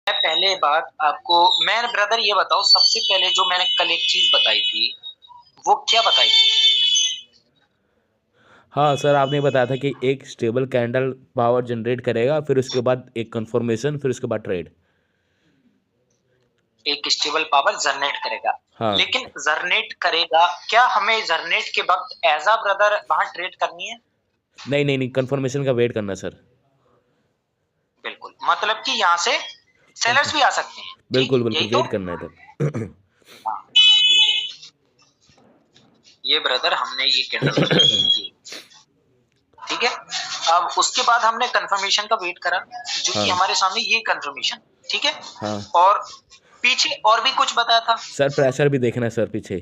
मैं पहले बात आपको मैं ब्रदर ये बताओ, सबसे पहले जो मैंने कल एक चीज बताई थी, वो क्या बताई थी? हाँ सर, आपने बताया था कि एक स्टेबल कैंडल पावर जनरेट करेगा, फिर उसके बाद एक कंफर्मेशन, फिर उसके बाद ट्रेड। एक स्टेबल पावर जनरेट करेगा। हाँ। लेकिन जनरेट करेगा क्या, हमें जनरेट के वक्त एज अ ब्रदर वहां ट्रेड करनी है? नहीं नहीं नहीं, कंफर्मेशन का वेट करना सर। बिल्कुल, मतलब कि यहाँ से सेलर्स कंफर्म। भी आ सकते हैं, ठीक, बिल्कुल यही बिल्कुल, तो। वेट करना है तब। हाँ, ये ब्रदर हमने ये कैंडल बनाई, ये ठीक है। अब उसके बाद हमने कंफर्मेशन का वेट करा, जो कि हाँ हमारे सामने ये कंफर्मेशन, ठीक है। हाँ और पीछे और भी कुछ बताया था। सर, प्रेशर भी देखना है सर पीछे।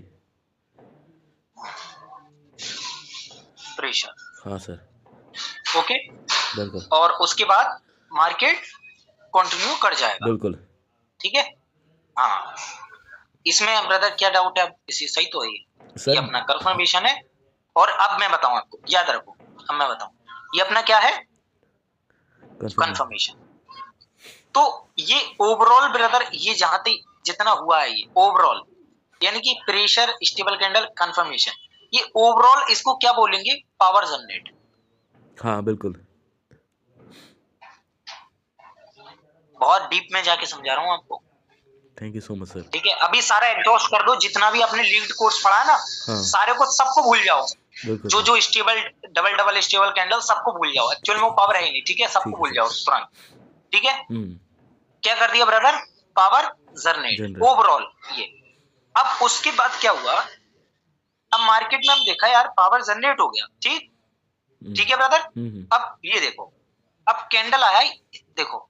प्रेशर, हाँ सर। ओके। बिल्कुल और उसके बाद मार्केट कंटिन्यू कर जाएगा, बिल्कुल। ठीक है। हाँ, इसमें ब्रदर क्या डाउट है? अब इसी सही तो है ये सर अपना कंफर्मेशन है। और अब मैं बताऊं आपको, याद रखो, अब मैं बताऊं, ये अपना क्या है? कंफर्मेशन। कंफर्मेशन। तो ये ओवरऑल ब्रदर, ये जहां तक जितना हुआ है, ये ओवरऑल, यानी कि प्रेशर, स्टेबल कैंडल, कंफर्मेशन, ये ओवरऑल इसको क्या बोलेंगे? Power generate. हाँ बिल्कुल। बहुत डीप में जाके समझा रहा हूं आपको, thank you so much sir. ठीक है। अभी सारा एग्जॉस्ट कर दो, जितना भी आपने लीड कोर्स पढ़ा है ना, हाँ सारे को सबको भूल जाओ। बिल्कुल जो सर। जो stable, double double stable candle, सबको भूल जाओ। एक्चुअल में वो पावर है ही नहीं, ठीक है, सबको ठीक है भूल सर। जाओ तुरंत, ठीक है। हम्म। क्या कर दिया brother? Power generate general. Overall, ये। अब उसके बाद क्या हुआ? अब मार्केट में हम देखा यार, पावर जनरेट हो गया, ठीक, हम्म ठीक है ब्रदर। हम्म। अब ये देखो, अब कैंडल आया, देखो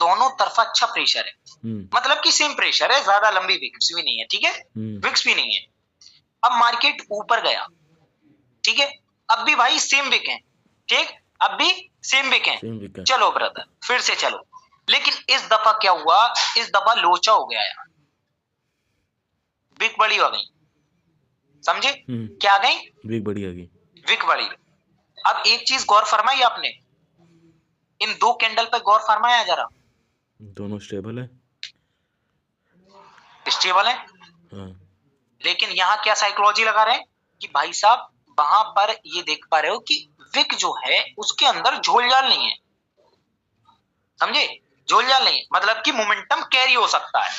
दोनों तरफा अच्छा प्रेशर है, हम्म मतलब कि सेम प्रेशर है, ज्यादा लंबी विक्स भी नहीं है, ठीक है, हम्म। विक्स भी नहीं है। अब मार्केट ऊपर गया, ठीक है। अब भी भाई सेम विक है, ठीक, अब भी सेम विक है। सेम वीक है। चलो ब्रदर, फिर से चलो। लेकिन इस दफा क्या हुआ? इस दफा लोचा हो गया यार, विक बड़ी हो गई, समझे? क्या आ गई? वीक बड़ी आ गई। विक बड़ी। अब एक चीज गौर फरमाई आपने, इन दो कैंडल पे गौर फरमाया जरा। दोनों स्टेबल है। स्टेबल है, हाँ। लेकिन यहाँ क्या साइकोलॉजी लगा रहे हैं कि भाई साहब, वहां पर ये देख पा रहे हो कि विक जो है उसके अंदर झोलझाल नहीं है, समझे? झोलझाल नहीं है, मतलब कि मोमेंटम कैरी हो सकता है,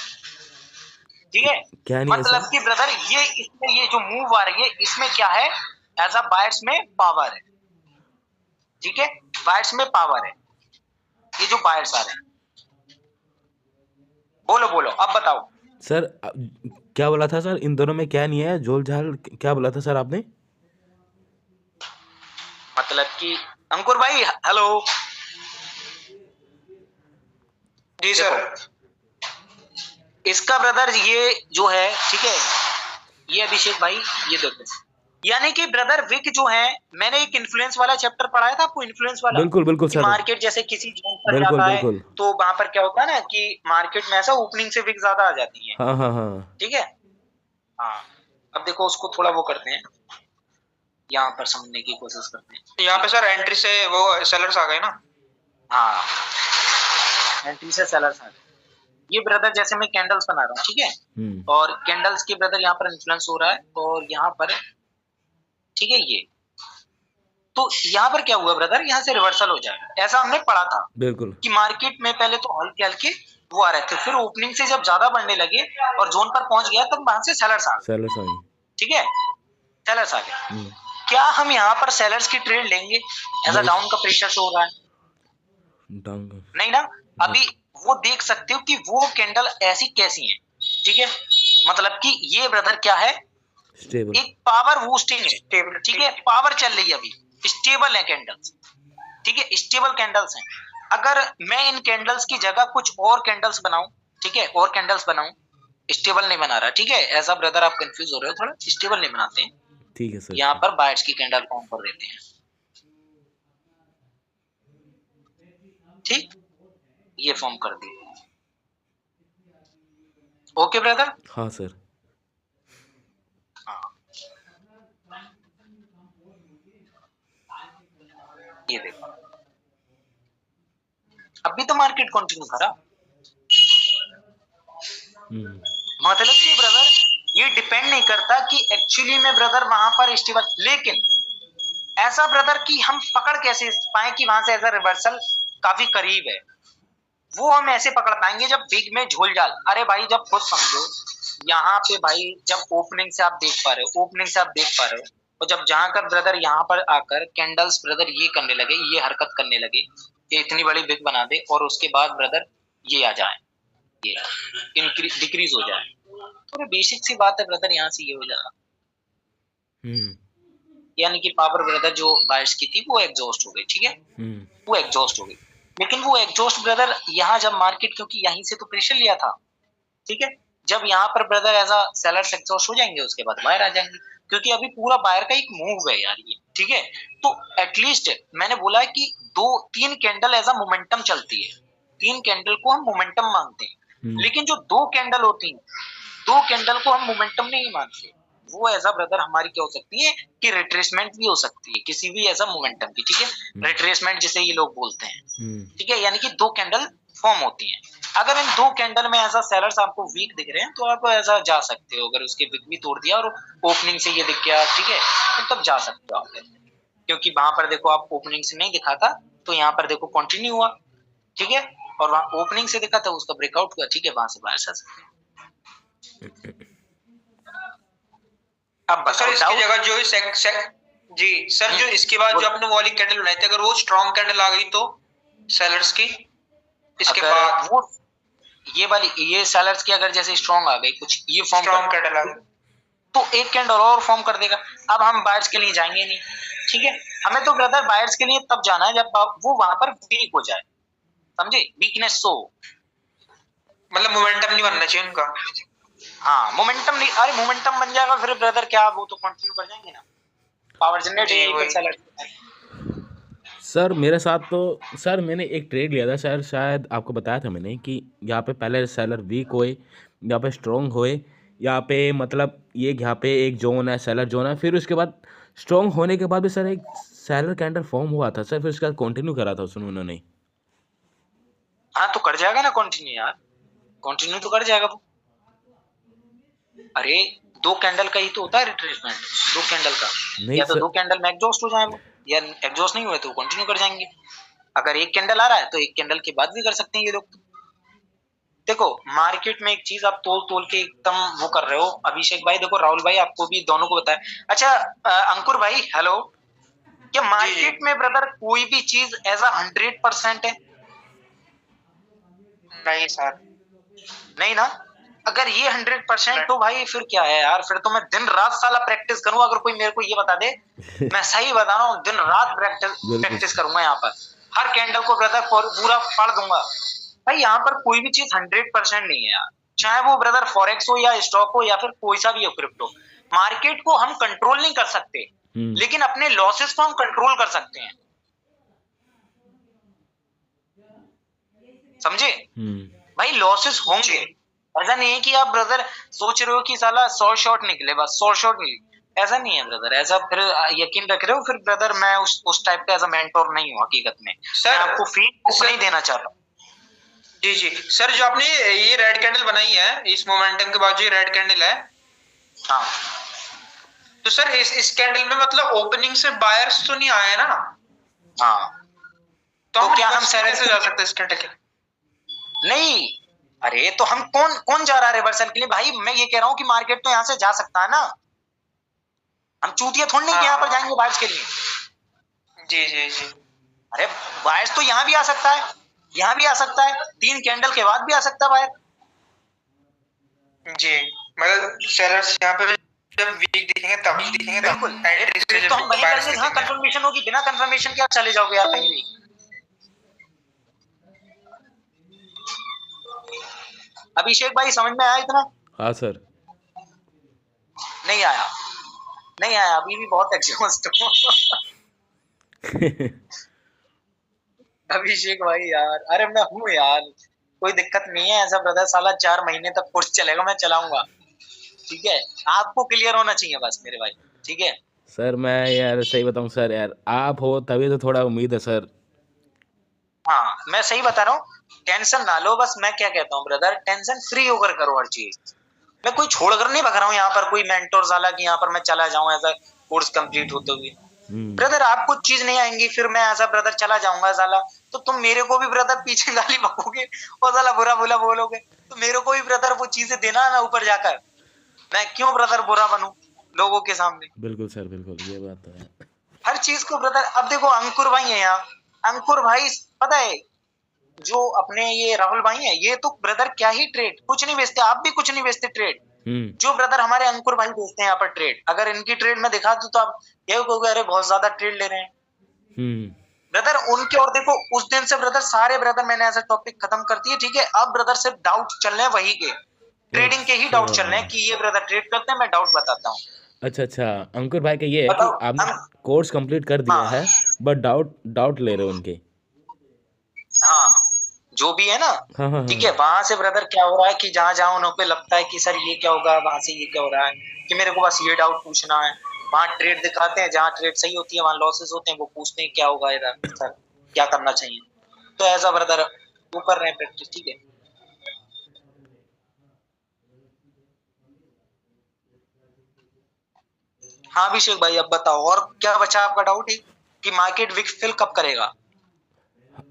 ठीक है। क्या नहीं है मतलब सर? कि ब्रदर, ये इसमें ये जो मूव आ रही है, इसमें क्या है? एज अ बायर्स में पावर है, ठीक है, बायर्स में पावर है। ये जो बायर्स आ रहे हैं, बोलो बोलो, अब बताओ। सर क्या बोला था सर, इन दोनों में क्या नहीं है? झोल झाल क्या बोला था सर आपने? मतलब कि अंकुर भाई, हेलो। जी सर। इसका ब्रदर ये जो है, ठीक है, ये अभिषेक भाई, ये देखो, यानी कि ब्रदर विक जो है, मैंने एक इन्फ्लुएंस वाला चैप्टर पढ़ाया था आपको, इन्फ्लुएंस वाला, बिल्कुल बिल्कुल कि सर। मार्केट जैसे किसी जोन पर बिल्कुल जाता है, बिल्कुल। तो वहां पर क्या होता है ना कि मार्केट में ऐसा ओपनिंग से विक ज्यादा आ जाती है, हाँ हाँ हाँ। ठीक है। हाँ, अब देखो उसको थोड़ा वो करते हैं, यहाँ पर समझने की कोशिश करते हैं। यहाँ पे सर एंट्री से वो सेलर्स आ गए ना। हाँ, एंट्री से सेलर्स आ गए। ये ब्रदर जैसे मैं कैंडल्स बना रहा हूँ, ठीक है, हम्म। और कैंडल्स के ब्रदर यहाँ पर इन्फ्लुएंस हो रहा है, और यहाँ पर, ठीक है, ये, तो यहाँ पर क्या हुआ ब्रदर, यहाँ से रिवर्सल हो जाएगा, ऐसा हमने पढ़ा था बिल्कुल। कि मार्केट में पहले तो हल्के हल्के वो आ रहे थे, फिर ओपनिंग से जब ज्यादा बढ़ने लगे और जोन पर पहुंच गया, तब वहां से सेलर्स आ गए, सेलर्स आ गई। ठीक है, सेलर्स आ गए। हम्म। क्या हम यहाँ पर सेलर्स की ट्रेड लेंगे? ऐसा नहीं। डाउन का प्रेशर शो हो रहा है, डाउन का। नहीं ना। नहीं। अभी वो देख सकते हो कि वो कैंडल ऐसी कैसी है, ठीक है, मतलब कि ये ब्रदर क्या है? स्टेबल। एक पावर बूस्टिंग है, ठीक है, पावर चल रही है अभी, स्टेबल है कैंडल्स, ठीक है, स्टेबल कैंडल्स हैं। अगर मैं इन कैंडल्स की जगह कुछ और कैंडल्स बनाऊं, ठीक है, और कैंडल्स बनाऊं, स्टेबल नहीं बना रहा, ठीक है, ऐसा ब्रदर आप कंफ्यूज हो रहे हो थोड़ा, स्टेबल नहीं बनाते हैं, ठीक है सर। यहाँ ठीक। पर बायर्स की कैंडल फॉर्म कर देते हैं, ठीक, ये फॉर्म कर दी, ओके ब्रदर। हाँ सर। हाँ, ये देखो, अभी तो मार्केट कंटिन्यू करा, मतलब कि ब्रदर ये डिपेंड नहीं करता कि एक्चुअली में ब्रदर वहां पर स्टेबल, लेकिन ऐसा ब्रदर कि हम पकड़ कैसे पाए कि वहां से ऐसा रिवर्सल काफी करीब है, वो हम ऐसे पकड़ पाएंगे जब बिग में झोल जाल। अरे भाई जब खुद समझो यहाँ पे भाई, जब ओपनिंग से आप देख पा रहे हो, ओपनिंग से आप देख पा रहे हो, और जब जहां कर ब्रदर यहाँ पर आकर कैंडल्स ब्रदर ये करने लगे, ये हरकत करने लगे, ये इतनी बड़ी बिग बना दे, और उसके बाद ब्रदर ये आ जाए, ये इंक्रीज डिक्रीज हो जाए, तो बेसिक सी बात है ब्रदर, यहाँ से ये हो जाएगा, यानी कि पावर ब्रदर जो बायर्स की थी वो एग्जॉस्ट हो गई, ठीक है, वो एग्जॉस्ट हो गई। लेकिन वो एग्जॉस्ट ब्रदर यहाँ जब मार्केट, क्योंकि यहीं से तो प्रेशर लिया था, ठीक है, जब यहाँ पर brother as a sellers exhaust हो जाएंगे उसके बाद बायर आ जाएंगे, क्योंकि अभी पूरा बायर का एक मूव है यार ये, ठीक है। तो एटलीस्ट मैंने बोला है कि 2-3 कैंडल एज अ मोमेंटम चलती है, 3 कैंडल को हम मोमेंटम मानते हैं, लेकिन जो 2 कैंडल होती हैं, 2 कैंडल को हम मोमेंटम नहीं मानते, वो ऐसा ब्रदर हमारी क्या हो सकती है कि रिट्रेसमेंट भी हो सकती है किसी भी ऐसा मोमेंटम की, ठीक है, रिट्रेसमेंट जिसे ये लोग बोलते हैं, ठीक है, यानी कि 2 कैंडल फॉर्म होती हैं। अगर इन 2 कैंडल में ऐसा सेलर्स आपको वीक दिख रहे हैं तो आप ऐसा जा सकते हो, अगर उसके वीक भी तोड़ दिया और ओपनिंग से ये दिख गया, ठीक है, तो तब जा सकते हो आप, क्योंकि वहां पर देखो आप ओपनिंग से नहीं दिखा था, तो यहाँ पर देखो कंटिन्यू हुआ, ठीक है, और वहां ओपनिंग से दिखा था उसका ब्रेकआउट हुआ, ठीक है, वहां से बाहर आ सकते हैं। अब तो सर इसकी जगह जो जी सर, जो इसके बाद जो आपने वाली कैंडल बनाई थी, अगर वो स्ट्रॉन्ग कैंडल आ गई तो सेलर्स की, इसके बाद वो ये वाली, ये सेलर्स की अगर जैसे स्ट्रॉन्ग आ गई, कुछ ये फॉर्म स्ट्रॉन्ग कैंडल आ गई, तो एक कैंडल और फॉर्म कर देगा। अब हम बायर्स के लिए जाएंगे नहीं, ठीक है, हमें तो ब्रदर बायर्स के लिए तब जाना है जब वो वहां पर वीक हो जाए, समझे, वीकनेस शो, मतलब मोमेंटम नहीं बनना चाहिए उनका। हाँ मोमेंटम नहीं, अरे मोमेंटम बन जाएगा फिर ब्रदर क्या, वो तो कंटिन्यू कर जाएंगे ना, पावर जनरेट। सर मेरे साथ तो सर मैंने एक ट्रेड लिया था सर, शायद आपको बताया था मैंने कि यहाँ पे पहले सेलर वीक होए, यहाँ पे स्ट्रॉन्ग होए, यहाँ पे मतलब ये यहाँ पे एक जोन है, सेलर जोन है, फिर उसके बाद स्ट्रॉन्ग होने के बाद भी सर एक सेलर कैंडल फॉर्म हुआ था सर, फिर उसके बाद कंटिन्यू करा था उसने उन्होंने। हाँ तो कर जाएगा ना कंटिन्यू यार, कंटिन्यू तो कर जाएगा वो। अरे 2 कैंडल का ही तो होता है रिट्रेसमेंट, 2 कैंडल का, या तो 2 कैंडल में एग्जॉस्ट हो जाए वो, या एग्जॉस्ट नहीं हुए तो कंटिन्यू कर जाएंगे। अगर एक कैंडल आ रहा है तो एक कैंडल के बाद भी कर सकते हैं ये लोग। देखो मार्केट में एक चीज आप तोल तोल के एकदम वो कर रहे हो अभिषेक भाई, देखो राहुल भाई आपको भी दोनों को बताया। अच्छा अंकुर भाई हेलो, क्या मार्केट में ब्रदर कोई भी चीज एज अ 100% है? नहीं सर, नहीं ना, अगर ये 100% तो भाई फिर क्या है यार, फिर तो मैं दिन रात साला प्रैक्टिस करूंगा, अगर कोई मेरे को ये बता दे मैं सही बता रहा हूँ, दिन रात प्रैक्टिस करूंगा यहाँ पर, हर कैंडल को ब्रदर पूरा पढ़ दूंगा। भाई यहाँ पर कोई भी चीज 100% नहीं है यार, चाहे वो ब्रदर फॉरेक्स हो या स्टॉक हो या फिर कोई सा भी हो क्रिप्टो। मार्केट को हम कंट्रोल नहीं कर सकते, लेकिन अपने लॉसेस को हम कंट्रोल कर सकते हैं, समझे भाई, लॉसेस होंगे, ऐसा नहीं है कि आप ब्रदर सोच रहे हो कि साला 100 शॉट निकले बस 100 शॉट निकले, ऐसा नहीं है ब्रदर, ऐसा फिर यकीन रख रहे हो फिर ब्रदर, मैं उस टाइप का एज अ मेंटोर नहीं हूँ हकीकत में, मैं आपको फीड नहीं देना चाहता। जी जी सर, जो आपने ये रेड कैंडल बनाई है, इस मोमेंटम के बाद जो रेड कैंडल है, हाँ तो सर इस कैंडल में मतलब ओपनिंग से बायर्स तो नहीं आए ना? हाँ तो क्या हम सेलर्स से जा सकते हैं इस कैंडल के? नहीं, अरे तो हम कौन जा रहा है रिवर्सल के लिए भाई, मैं ये कह रहा हूँ कि मार्केट तो यहाँ से जा सकता है ना, हम चूतिया थोड़ी नहीं यहाँ पर जाएंगे बायर्स के लिए। जी जी जी, अरे बायर्स तो यहाँ भी आ सकता है, यहाँ भी आ सकता है, 3 कैंडल के बाद भी आ सकता है बायर। जी मतलब सेलर्स यहाँ पे जब वीक दिखेंगे तब दिखेंगे, बिल्कुल, तो हम वहीं करेंगे जहाँ कंफर्मेशन होगी, बिना कंफर्मेशन के आप चले जाओगे यार कहीं भी। अभिषेक भाई समझ में आया इतना? हाँ सर। नहीं आया, नहीं आया, अभी भी बहुत एग्जॉस्ट हो अभिषेक भाई यार, अरे मैं हूँ यार, कोई दिक्कत नहीं है, ऐसा ब्रदर साला 4 महीने तक कोर्स चलेगा, मैं चलाऊंगा, ठीक है, आपको क्लियर होना चाहिए बस मेरे भाई, ठीक है सर मैं यार सही बताऊं सर, यार आप हो तभी तो थोड़ा उम्मीद है सर। हाँ मैं सही बता रहा हूँ, टेंशन ना लो, बस मैं क्या कहता हूँ ब्रदर, टेंशन फ्री होकर करो हर चीज। मैं कोई छोड़कर नहीं भग रहा हूँ यहाँ पर कोई मेंटोर साला कि यहाँ पर मैं चला जाऊं ऐसा कोर्स कंप्लीट होते हुए। ब्रदर आप कुछ चीज नहीं आएंगी फिर मैं ऐसा ब्रदर चला जाऊंगा साला, तो तुम मेरे को भी ब्रदर पीछे गाली बकोगे और साला बुरा बुरा बोलोगे, तो मेरे को भी ब्रदर वो चीजें देना है ना ऊपर जाकर, मैं क्यों ब्रदर बुरा बनूं लोगों के सामने। बिल्कुल सर, बिल्कुल, ये बात तो है। हर चीज को ब्रदर, अब देखो अंकुर भाई है यहाँ, अंकुर भाई पता है जो अपने ये राहुल भाई है, ये तो ब्रदर क्या ही ट्रेड कुछ नहीं बेचते, आप भी कुछ नहीं बेचते ट्रेड, जो ब्रदर हमारे अंकुर भाई बेचते हैं यहाँ पर ट्रेड, अगर इनकी ट्रेड में दिखा दूं तो आप ये कहोगे अरे बहुत ज्यादा ट्रेड ले रहे हैं ब्रदर उनके। और देखो उस दिन से ब्रदर सारे ब्रदर मैंने ऐसा टॉपिक खत्म कर दिए, ठीक है, अब ब्रदर सिर्फ डाउट चल रहे हैं वही के, ट्रेडिंग के ही डाउट चल रहे हैं कि ये ब्रदर ट्रेड करते हैं, मैं डाउट बताता हूँ। अच्छा अच्छा, अंकुर भाई का ये है कि आपने कोर्स कंप्लीट कर दिया है बट डाउट ले रहे हो उनके, हाँ जो भी है ना, ठीक है, वहां से ब्रदर क्या हो रहा है कि जहां जहां उन्होंने लगता है कि सर ये क्या होगा, वहां से ये क्या हो रहा है कि मेरे को बस ये डाउट पूछना है, वहां ट्रेड दिखाते हैं, जहां ट्रेड सही होती है वहां लॉसेस होते हैं, वो पूछते हैं क्या होगा इधर सर क्या करना चाहिए, तो ऐसा ब्रदर वो कर रहे हैं प्रैक्टिस, ठीक है। हाँ अभिषेक भाई अब बताओ और क्या बचा आपका डाउट, कि मार्केट वीक फिल कब करेगा।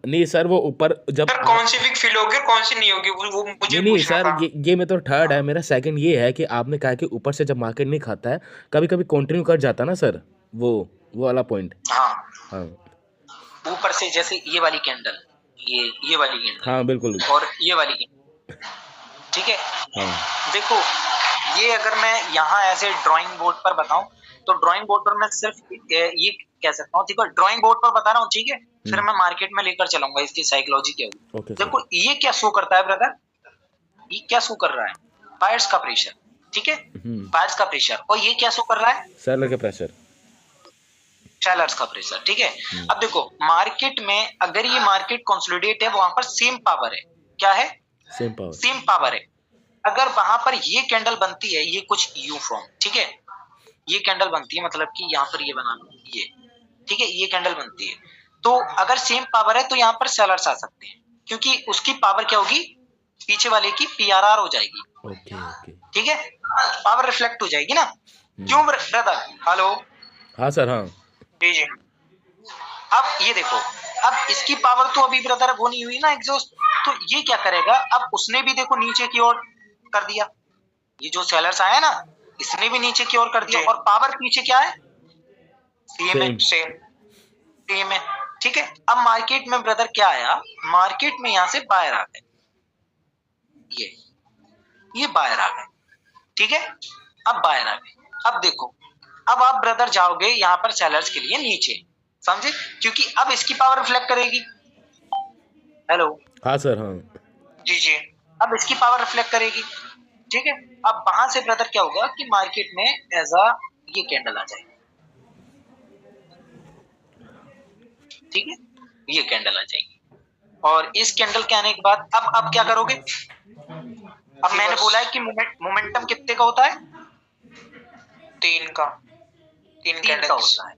नहीं सर वो ऊपर जब सर कौन सी वीक फिल होगी और कौन सी नहीं होगी वो मुझे नहीं पूछना सर था। ये में तो थर्ड है, मेरा सेकंड ये है कि आपने कहा कि ऊपर से जब मार्केट नहीं खाता है कभी कभी कंटिन्यू कर जाता ना सर, वो वाला पॉइंट। हाँ ऊपर से जैसे ये वाली कैंडल, ये वाली कैंडल, हाँ बिल्कुल, और ये वाली कैंडल, ठीक है। हाँ देखो ये अगर मैं यहाँ ऐसे ड्राइंग बोर्ड पर बताऊं तो ड्राइंग बोर्ड पर मैं सिर्फ ये कह सकता हूँ, ठीक है, ड्राइंग बोर्ड पर बता रहा हूँ, ठीक है, फिर मैं मार्केट में लेकर चलूंगा इसकी साइकोलॉजी क्या होगी। देखो ये क्या शो करता है ब्रदर, ये क्या शो कर रहा है, बायर्स का प्रेशर, ठीक है, बायर्स का प्रेशर, और ये क्या शो कर रहा है, सेलर का प्रेशर, सेलर्स का प्रेशर, ठीक है। अब देखो मार्केट में अगर ये मार्केट कंसोलिडेट है वहां पर सेम पावर है, क्या है, सेम पावर है, अगर वहां पर ये कैंडल बनती है, ये कुछ यू फॉर्म, ठीक है, ये कैंडल बनती है मतलब कि यहाँ पर ये बना लो ये, ठीक है, ये कैंडल बनती है, तो अगर सेम पावर है तो यहाँ पर सेलर्स आ सकते हैं, क्योंकि उसकी पावर क्या होगी, पीछे वाले की पीआरआर हो जाएगी, ठीक है, पावर रिफ्लेक्ट हो जाएगी ना, क्यों ब्रदर, हेलो, हाँ सर, हाँ जी जी। अब ये देखो, अब इसकी पावर तो अभी ब्रदर वो नहीं हुई ना एग्जॉस्ट, तो ये क्या करेगा, अब उसने भी देखो नीचे की ओर कर दिया, ये जो सेलर्स आया ना इसने भी नीचे की ओर कर दिया, और पावर पीछे क्या है, सेम है, ठीक है। अब मार्केट में ब्रदर क्या आया, मार्केट में यहां से बायर आ गए, ये बायर आ गए, ठीक है, अब बायर आ गए, अब देखो अब आप ब्रदर जाओगे यहाँ पर सेलर्स के लिए नीचे, समझे, क्योंकि अब इसकी पावर रिफ्लेक्ट करेगी, हेलो, हाँ सर, हाँ जी जी, अब इसकी पावर रिफ्लेक्ट करेगी, ठीक है। अब वहां से ब्रदर क्या होगा कि मार्केट में ऐसा ये कैंडल आ जाएगी, ठीक है, ये कैंडल आ जाएगी, और इस कैंडल के आने के बाद अब क्या करोगे, अब मैंने बोला है कि मोमेंटम कितने का होता है, तीन कैंडल का होता है,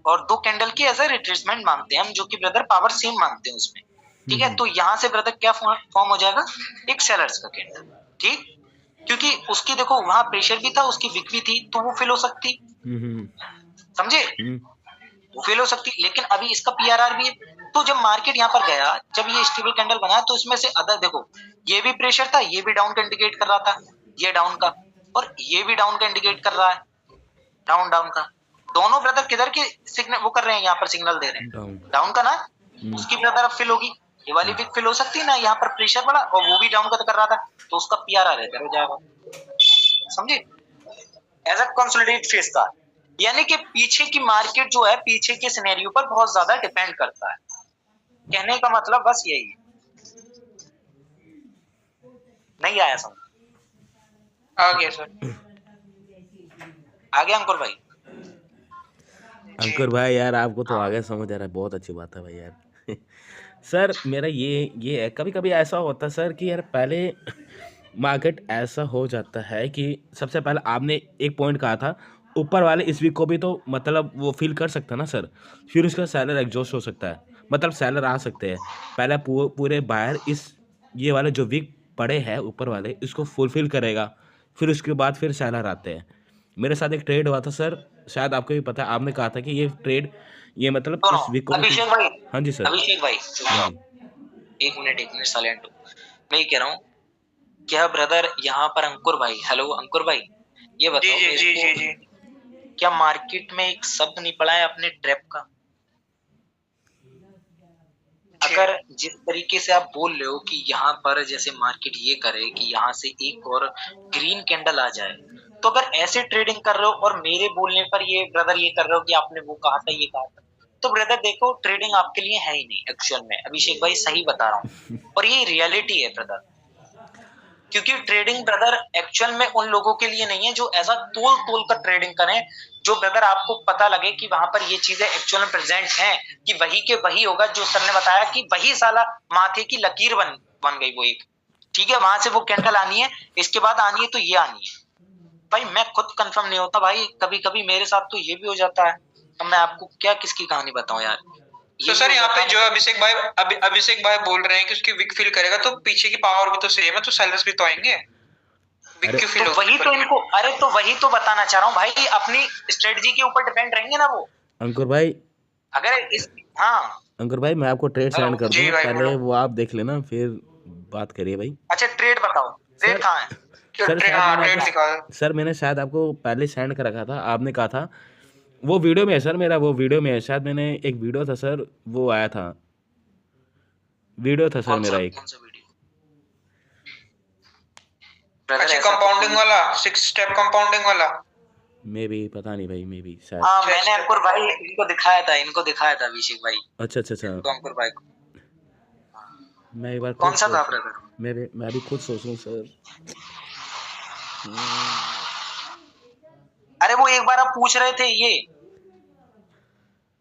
और दो कैंडल की ऐसा रिट्रेसमेंट मांगते हैं हम, जो कि ब्रदर पावर सेम मांगते हैं उसमें, ठीक है। तो यहां से ब्रदर क्या फॉर्म हो जाएगा, एक सेलर्स का कैंडल, ठीक, क्योंकि उसकी देखो वहां प्रेशर भी था, उसकी विक भी थी, तो वो फिल हो सकती, समझे, वो फेल हो सकती, लेकिन अभी इसका पीआरआर भी है, तो जब मार्केट यहाँ पर गया, जब ये स्टेबल कैंडल बना तो इसमें से अदर देखो ये भी प्रेशर था, ये भी डाउन का इंडिकेट कर रहा था, ये डाउन का, और ये भी डाउन का इंडिकेट कर रहा है, डाउन का, दोनों ब्रदर किधर के सिग्नल वो कर रहे हैं, यहाँ पर सिग्नल दे रहे हैं डाउन का ना, उसकी ब्रदर अब फिल होगी, ये वाली भी फिल हो सकती है ना, यहाँ पर प्रेशर बड़ा और वो भी डाउन का कर रहा था, तो उसका पीआरआर इधर हो जाएगा, समझे, एज अ कंसोलिडेट फेज था, यानी कि पीछे की मार्केट जो है पीछे के सिनेरियो पर बहुत ज्यादा डिपेंड करता है, कहने का मतलब बस यही है, नहीं आया समझ, आ गया सर, आ गया अंकुर भाई, अंकुर भाई यार आपको तो आगे समझ आ रहा है, बहुत अच्छी बात है भाई यार सर मेरा ये है, कभी कभी ऐसा होता है सर कि यार पहले मार्केट ऐसा हो जाता है कि सबसे पहले आपने एक पॉइंट कहा था ऊपर वाले इस वीक को भी तो मतलब वो फील कर सकता है ना सर, फिर उसका सेलर एग्जॉस्ट हो सकता है, मतलब सेलर आ सकते हैं। पहले पूरे बायर इस ये वाले जो वीक पड़े हैं ऊपर वाले इसको फुलफिल करेगा, फिर उसके बाद फिर सेलर आते हैं। मेरे साथ एक ट्रेड हुआ था सर, शायद आपको भी पता है, आपने कहा था कि ये ट्रेड ये मतलब सुनो इस वीक को अभिषेक भाई, हाँ जी सर। अभिषेक भाई हाँ सुनो, जी। एक मिनट साइलेंट हो। मैं ये कह रहा हूँ, क्या ब्रदर यहाँ पर अंकुर भाई, हेलो अंकुर भाई, ये जी बताओ जी मेरे जी को, जी जी क्या मार्केट में एक शब्द नहीं पड़ा है अपने ट्रैप का? जी। अगर जिस तरीके से आप बोल रहे हो कि यहाँ पर जैसे मार्केट ये करे कि यहाँ से एक और ग्रीन कैंडल आ जाए, तो अगर ऐसे ट्रेडिंग कर रहे हो और मेरे बोलने पर ये ब्रदर ये कर रहे हो कि आपने वो कहा था ये कहा था, तो ब्रदर देखो ट्रेडिंग आपके लिए है ही नहीं एक्चुअल में। अभिषेक भाई सही बता रहा हूँ, और ये रियलिटी है ब्रदर, क्योंकि ट्रेडिंग ब्रदर एक्चुअल में उन लोगों के लिए नहीं है जो ऐसा तोल तोल कर ट्रेडिंग करें, जो ब्रदर आपको पता लगे कि वहां पर ये चीजें एक्चुअल में प्रेजेंट हैं, कि वही के वही होगा जो सर ने बताया कि वही साला माथे की लकीर बन गई वो एक, ठीक है, वहां से वो कैंडल आनी है, इसके बाद आनी है तो ये आनी है। भाई मैं खुद कंफर्म नहीं होता भाई, कभी कभी मेरे साथ तो ये भी हो जाता है। अब मैं आपको क्या किसकी कहानी बताऊं यार। तो सर यहाँ पे जो अभिषेक भाई बोल रहे हैं कि उसकी विक फिल करेगा, तो पीछे की पावर भी तो सेम है, तो सेलर्स भी तो आएंगे। विक क्यों फिल तो वही तो इनको, अरे तो वही तो बताना चाह रहा हूँ भाई, अपनी स्ट्रेटजी के ऊपर डिपेंड रहेंगे ना वो। अंकुर भाई, अगर इस, हाँ अंकुर भाई मैं आपको ट्रेड सेंड कर जी दूंगा, भाई, पहले वो आप देख लेना फिर बात करिए भाई। अच्छा ट्रेड बताओ, ट्रेड सर कहाँ है? सर शायद हाँ मैंने ट्रेड दिखा। सर मैंने शायद आपको पहले सेंड कर रखा था, आपने कहा था वो वीडियो में है सर, मेरा वो वीडियो में है शायद, मैंने एक वीडियो था सर वो आया था, वीडियो था सर मेरा एक। कौन सा वीडियो? ब्रदर अच्छा ऐसा तो कंपाउंडिंग वाला, 6 स्टेप कंपाउंडिंग वाला। मे बी पता नहीं भाई, मे बी शायद। हाँ मैंने अंकुर भाई इनको दिखाया था अभिषेक भाई, अच्छा अच्छा अच्छा, तो अंकुर भाई को मैं एक बार कौन खुद सा था सोच ब्रदर? मैं भी खुद सोचूं सर। अरे वो एक बार आप पूछ रहे थे ये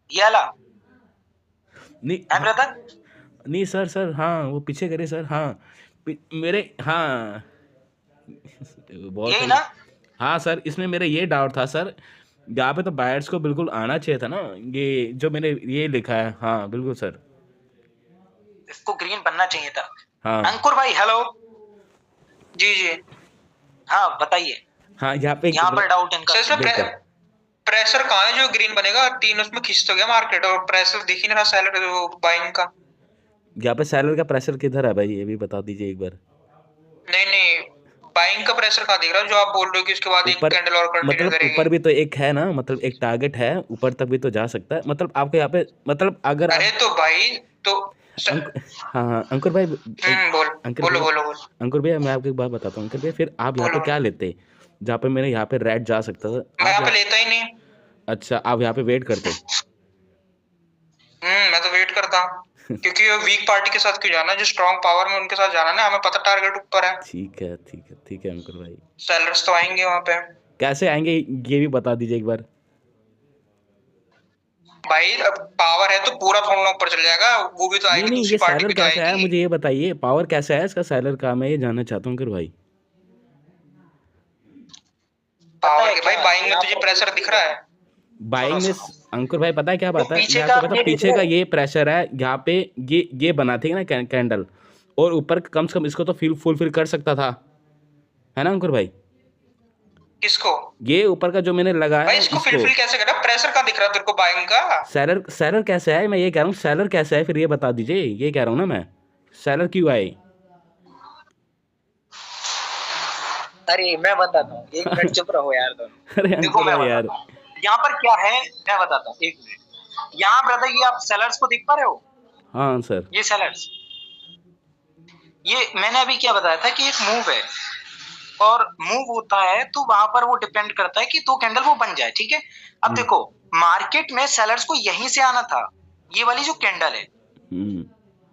वाला नहीं है ब्रदर? नहीं सर सर हाँ वो पीछे करे सर, हाँ मेरे हाँ बहुत यही सही। ना? हाँ सर इसमें मेरा ये डाउट था सर, यहाँ पे तो बायर्स को बिल्कुल आना चाहिए था ना, ये जो मैंने ये लिखा है, हाँ बिल्कुल सर, इसको ग्रीन बनना चाहिए था। हाँ अंकुर भाई हेलो, जी जी। हाँ बताइए, हाँ यहाँ पे यहाँ पर डाउट इनका। सर इसमें बिल्कुल। प्रेशर कहाँ है जो ग्रीन बनेगा? 3 उसमें खींच तो गया मार्केट, और प्रेशर दिख ही नहीं रहा सेलर वो बाइंग का। यहाँ पे सैलर का प्रेशर किधर है भाई, ये भी बता दीजिए एक बार। नहीं नहीं, बाइंग का प्रेशर कहाँ दिख रहा है जो आप बोल रहे हो कि उसके बाद एक ऊपर कैंडल और कंटिन्यू मतलब करेगी? ऊपर भी तो एक है ना, मतलब एक टारगेट है, ऊपर तक भी तो जा सकता है, मतलब आपको यहाँ पे मतलब अगर अरे आप तो भाई तो हाँ हाँ अंकुर भाई, अंकुर बोलो भैया, बोलो बोलो अंकुर भैया मैं आपको एक बात बताता हूँ, अंकुर भैया फिर आप यहाँ पे बोलो। क्या लेते जहाँ पे मैंने यहाँ पे रेड जा सकता था, मैं आप यहाँ पे यहाँ, लेता ही नहीं। अच्छा आप यहाँ पे वेट करते। मैं तो वेट करता हूँ क्योंकि वो वीक पार्टी के साथ क्यों जाना, जो स्ट्रॉन्ग पावर में उनके साथ जाना ना, हमें पता टारगेट ऊपर है। ठीक है ठीक है ठीक है अंकुर भाई, सेलर्स तो आएंगे वहां पे। कैसे आएंगे ये भी बता दीजिए एक बार। भाई अब पावर है तो पूरा थोड़ा ऊपर चल जाएगा, वो भी तो नहीं आएगी, नहीं दूसरी ये पार्टी सैलर भी तो कैसे आया आएगी। मुझे ये बताइए, पावर कैसे आया इसका सैलर का, मैं ये जानना चाहता हूँ अंकुर भाई। पावर के भाई बाइंग में तुझे प्रेशर दिख रहा है? बाइंग में अंकुर भाई पता है क्या बात है, पीछे मैं का आपको पता ये पीछे का ये प्रेशर है, यहाँ पे ये बना थी ना कैंडल, और ऊपर कम से कम इसको तो फुलफिल कर सकता था, है ना अंकुर भाई? किसको? ये ऊपर का जो मैंने लगाया भाई है इसको इसको, फिल कैसे करा? प्रेशर का दिख रहा है तेरे को बाइंग का? सैलर कैसे है, मैं ये कह रहा हूँ सैलर कैसे है, फिर ये बता दीजिए, ये कह रहा हूँ ना मैं, सैलर क्यों आए? अरे मैं बताता हूँ, एक मिनट चुप रहो यार दोनों। अरे देखो अंकुर मैं भाई यार, बताता हूँ यहाँ पर क्या है, मैं बताता हूँ एक मिनट। यहाँ ब्रदर ये आप सेलर्स को देख पा रहे हो, हाँ सर, ये सेलर्स, ये मैंने अभी क्या बताया था कि एक मूव है, और मूव होता है तो वहां पर वो डिपेंड करता है कि दो कैंडल वो बन जाए, ठीक है। अब देखो मार्केट में सेलर्स को यहीं से आना था, ये वाली जो कैंडल है,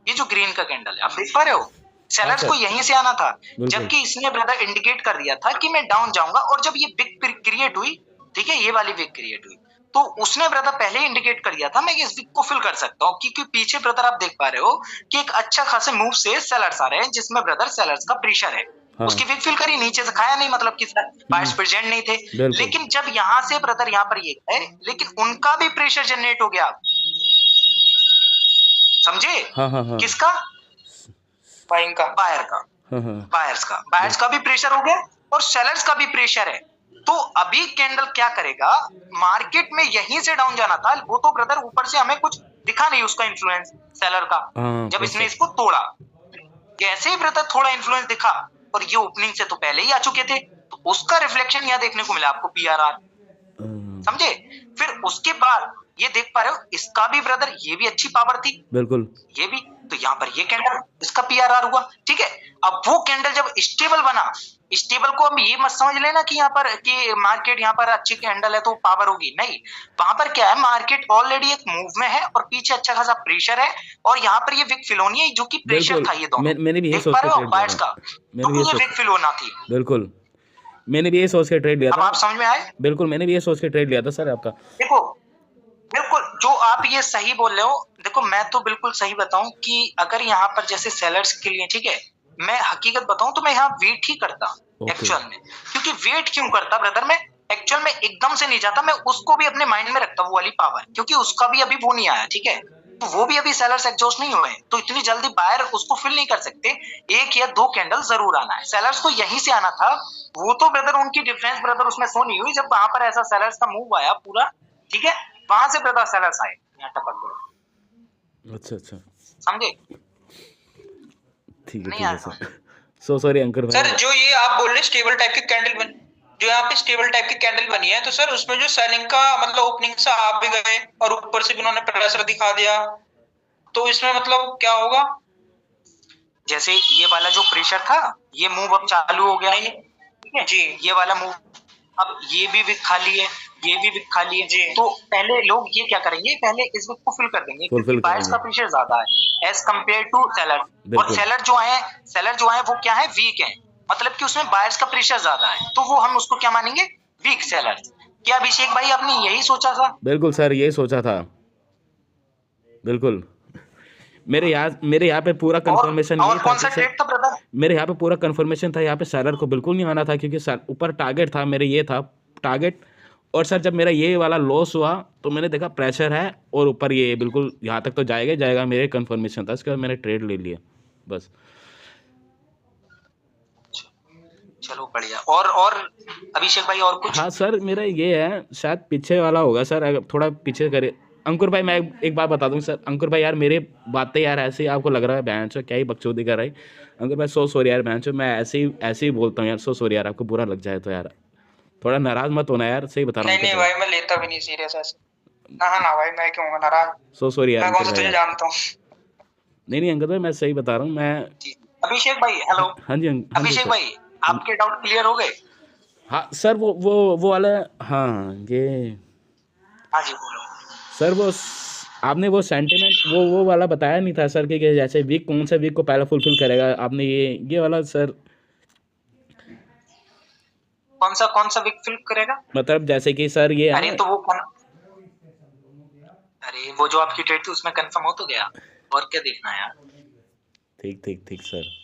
ये जो ग्रीन का कैंडल है, आप देख पा रहे हो, सेलर्स को यहीं से आना था, जबकि इसने ब्रदर इंडिकेट कर दिया था कि मैं डाउन जाऊंगा, और जब ये बिग क्रिएट हुई, ठीक है, ये वाली बिग क्रिएट हुई, तो उसने ब्रदर पहले इंडिकेट कर दिया था मैं इस बिग को फिल कर सकता हूँ, क्योंकि पीछे ब्रदर आप देख पा रहे हो कि एक अच्छा खासे मूव से सेलर्स आ रहे हैं, जिसमें ब्रदर सेलर्स का प्रेशर है। हाँ। उसकी बिग फिल करी, नीचे से खाया नहीं, मतलब कि बायर्स प्रेजेंट नहीं थे, लेकिन जब यहाँ से ब्रदर यहाँ पर ये है, लेकिन उनका भी प्रेशर जनरेट हो गया, समझे? हाँ हाँ हाँ किसका? बाइंग का, बायर का, हाँ हाँ बायर्स का भी प्रेशर हो गया और सेलर्स का भी प्रेशर है। तो अभी कैंडल क्या करेगा, मार्केट में यहीं से डाउन जाना था, वो तो ब्रदर ऊपर से हमें कुछ दिखा नहीं उसका इन्फ्लुएंस सेलर का, हाँ जब इसने प्रेशर इसको तोड़ा, जैसे ही ब्रदर थोड़ा इन्फ्लुएंस दिखा, और ये ओपनिंग से तो पहले ही आ चुके थे, तो उसका रिफ्लेक्शन यहाँ देखने को मिला आपको, पीआरआर, समझे? फिर उसके बाद ये देख पा रहे हो, इसका भी ब्रदर ये भी अच्छी पावर थी, बिल्कुल ये भी, तो यहाँ पर ये कैंडल इसका पीआरआर हुआ, ठीक है। अब वो कैंडल जब स्टेबल बना, स्टेबल को हम ये मत समझ लेना कि यहाँ पर कि मार्केट यहाँ पर अच्छी कैंडल है तो पावर होगी, नहीं, वहां पर क्या है, मार्केट ऑलरेडी एक मूव में है और पीछे अच्छा खासा प्रेशर है, और यहाँ पर ये विक फिलोनी है जो कि प्रेशर बिल्कुल था, ये दोनों मैंने भी यही देख सोच पा के रहे हो ट्रेड बायर्स लिया का, था। तो मैंने भी ये यही विक फिलोना थी। बिल्कुल मैंने भी यही सोच के ट्रेड लिया अब था। आप समझ में आए? बिल्कुल मैंने भी ये सोच के ट्रेड लिया था सर आपका। देखो बिल्कुल जो आप ये सही बोल रहे हो, देखो मैं तो बिल्कुल सही बताऊं कि अगर यहाँ पर जैसे सेलर्स के लिए, ठीक है, मैं हकीकत बताऊं तो मैं यहाँ वेट ही करता एक्चुअल में, क्योंकि वेट क्यों करता ब्रदर, मैं एक्चुअल में एकदम से नहीं जाता, मैं उसको भी अपने माइंड में रखता वो वाली पावर, क्योंकि उसका भी अभी वो नहीं आया, ठीक है, तो वो भी अभी सेलर्स एग्जॉस्ट नहीं हुए, तो इतनी जल्दी बायर उसको फिल नहीं कर सकते, एक या दो कैंडल जरूर आना है, सेलर्स को यहीं से आना था, वो तो ब्रदर उनकी डिफरेंस ब्रदर उसमें शो नहीं हुई, जब वहां पर ऐसा सेलर्स का मूव आया पूरा, ठीक है, वहां से ब्रदर सेलर्स आए यहाँ टपक गए, अच्छा समझे? ठीक नहीं है आया सर। सो सॉरी अंकुर सर भाई। जो ये आप बोल रहे स्टेबल टाइप की कैंडल बन, जो यहाँ पे स्टेबल टाइप की कैंडल बनी है, तो सर उसमें जो सेलिंग का मतलब ओपनिंग से आप भी गए और ऊपर से भी उन्होंने प्रेशर दिखा दिया, तो इसमें मतलब क्या होगा? जैसे ये वाला जो प्रेशर था, ये मूव अब चालू हो गया, नहीं ठीक है जी, ये वाला मूव, अब ये भी विक खाली है, ये भी विक खाली है, जी। तो पहले लोग ये क्या करेंगे, पहले इस विक को फिल कर देंगे, क्योंकि फुलफिल बायर्स का करेंगे प्रेशर ज्यादा है एज कम्पेयर टू सेलर, और बिल्कुल सेलर जो आए वो क्या है, वीक है, मतलब कि उसमें बायर्स का प्रेशर ज्यादा है, तो वो हम उसको क्या मानेंगे, वीक सेलर। क्या अभिषेक भाई आपने यही सोचा था? बिल्कुल सर यही सोचा था बिल्कुल। मेरे यहाँ पे पूरा कंफर्मेशन और यही था कौन कि सा सर ट्रेड था ब्रदर? मेरे यहाँ पे पूरा कंफर्मेशन था, यहाँ पे सेलर को बिल्कुल नहीं आना था, क्योंकि सर ऊपर टारगेट था मेरे, ये था टारगेट, और सर जब मेरा ये वाला लॉस हुआ तो मैंने देखा प्रेशर है और ऊपर ये बिल्कुल यहाँ तक तो जाएगा ही जाएगा, मेरे कंफर्मेशन था, इसके बाद मैंने ट्रेड ले लिया बस। चलो बढ़िया। और अभिषेक भाई और कुछ? हाँ सर मेरा ये है, शायद पीछे वाला होगा सर, अगर थोड़ा पीछे करे। अंकुर भाई मैं एक बात बता दूं सर, अंकुर भाई यार मेरे बातें यार ऐसे ही आपको लग रहा है बहन चो क्या ही बकचोदी कर रहा है अंकुर भाई, सो सॉरी यार बहन चो, मैं ऐसे ही बोलता हूँ यार, सो सॉरी यार, आपको बुरा लग जाए तो यार थोड़ा नाराज मत होना यार, सही बता रहा हूँ नहीं भाई मैं लेता भी नहीं सीरियस ऐसे, ना भाई मैं क्यों होगा नाराज, सो सॉरी यार मैं कौन अंकुर सा भाई तुझे यार। जानता हूँ। नहीं अंकुर भाई मैं सही बता रहा हूँ मैं। अभिषेक भाई हेलो। हाँ जी अभिषेक सर। भाई आपके डाउट क्लियर हो गए? हाँ सर वो वाला, हाँ ये हाँ जी बोलो। सर वो आपने वो सेंटिमेंट वो वाला बताया नहीं था सर कि जैसे वीक कौन सा वीक को पहले फुलफिल करेगा, आपने ये वाला सर, कौन सा विक फिल करेगा, मतलब जैसे कि सर ये अरे तो अरे वो जो आपकी ट्रेड थी उसमें कंफर्म हो तो गया, और क्या देखना है यार, ठीक सर,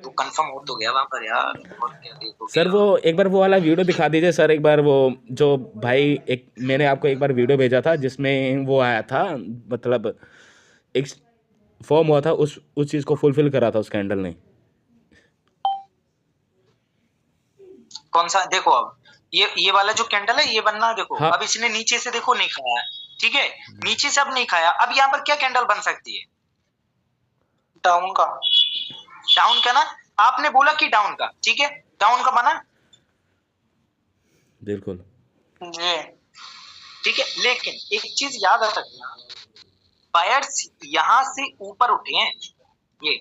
तो कंफर्म हो तो गया वहां पर यार, और क्या देखोगे सर वो एक बार वो वाला वीडियो दिखा दीजिए सर, एक बार वो जो भाई एक मैंने आपको एक बार वीडियो भेजा था जिसमें वो आया था, मतलब एक फॉर्म हुआ था, उस चीज़ को फुलफिल करा था उस कैंडल ने। कौन सा? देखो अब ये वाला जो कैंडल है ये बनना, देखो हाँ। अब इसने नीचे से देखो नहीं खाया, ठीक है, नीचे से अब नहीं खाया, अब यहाँ पर क्या कैंडल बन सकती है, डाउन का ना, आपने बोला कि डाउन का, ठीक है, डाउन का बना, बिल्कुल जी, ठीक है, लेकिन एक चीज याद रखना, बायर्स यहां से ऊपर उठे हैं ये,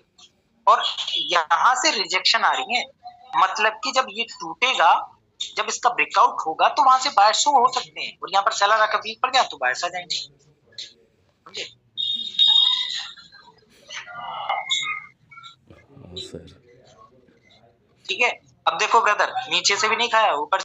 और यहां से रिजेक्शन आ रही है, मतलब कि जब ये टूटेगा, जब इसका ब्रेकआउट होगा तो वहां से बायर शो हो सकते हैं, और यहाँ पर सेलर आकर वीक पड़ गया तो बायर्स आ जाएंगे, समझे? सर ठीक है, अब देखो ब्रदर नीचे से भी नहीं खाया, ऊपर